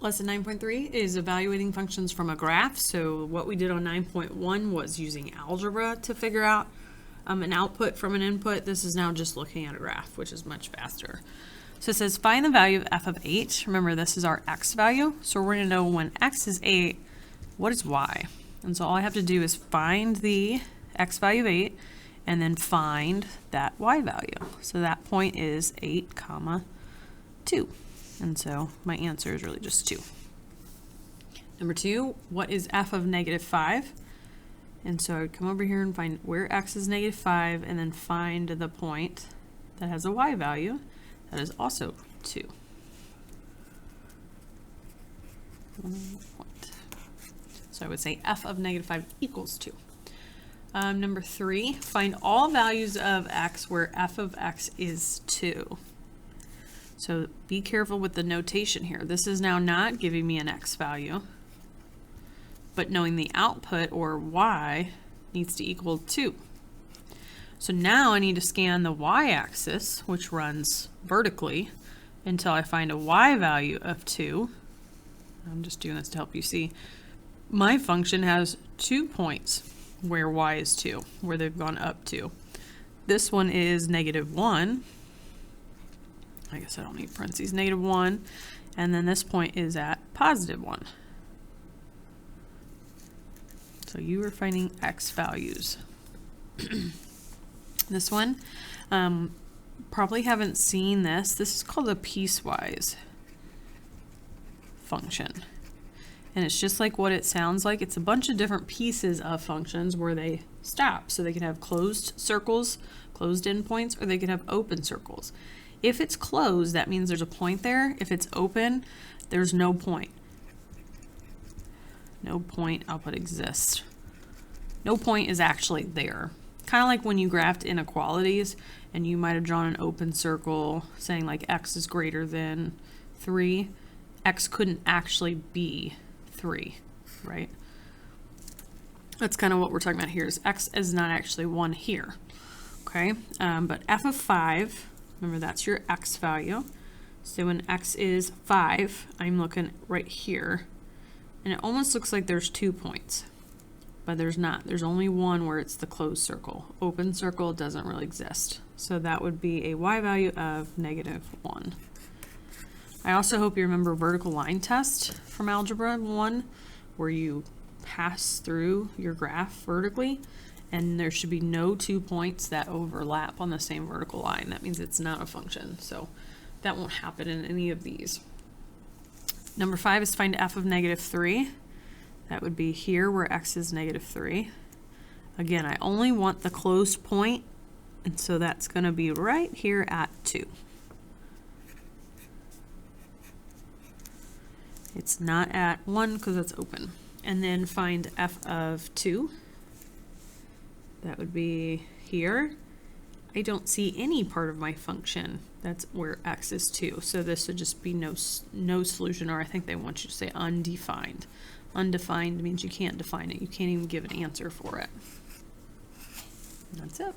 Lesson 9.3 is evaluating functions from a graph. So what we did on 9.1 was using algebra to figure out an output from an input. This is now just looking at a graph, which is much faster. So it says find the value of f of 8. Remember, this is our x value. So we're going to know when x is 8, what is y? And so all I have to do is find the x value of 8 and then find that y value. So that point is 8, 2. And so my answer is really just 2. Number 2, what is f of negative 5? And so I would come over here and find where x is negative 5 and then find the point that has a y value that is also 2. 1 point. So I would say f of negative 5 equals 2. Number 3, find all values of x where f of x is 2. So be careful with the notation here. This is now not giving me an x value, but knowing the output, or y, needs to equal 2. So now I need to scan the y-axis, which runs vertically, until I find a y value of 2. I'm just doing this to help you see. My function has 2 points where y is 2, where they've gone up to. This one is negative 1. I guess I don't need parentheses, negative 1. And then this point is at positive 1. So you are finding x values. This one, probably haven't seen this. This is called a piecewise function. And it's just like what it sounds like. It's a bunch of different pieces of functions where they stop. So they can have closed circles, closed endpoints, or they can have open circles. If it's closed, that means there's a point there. If it's open, there's no point. No point, I'll put exist. No point is actually there. Kind of like when you graphed inequalities and you might have drawn an open circle saying like x is greater than 3. X couldn't actually be 3, right? That's kind of what we're talking about here, is x is not actually 1 here, okay? But f of 5, remember that's your x value. So when x is 5, I'm looking right here, and it almost looks like there's 2 points, but there's not. There's only one where it's the closed circle. Open circle doesn't really exist. So that would be a y value of negative 1. I also hope you remember vertical line test from Algebra 1, where you pass through your graph vertically, and there should be no 2 points that overlap on the same vertical line. That means it's not a function. So that won't happen in any of these. Number 5 is find f of negative 3. That would be here where x is negative 3. Again, I only want the closed point, and so that's going to be right here at 2. It's not at 1 because it's open. And then find f of 2. That would be here. I don't see any part of my function that's where x is 2. So this would just be no solution, or I think they want you to say undefined. Undefined means you can't define it. You can't even give an answer for it. And that's it.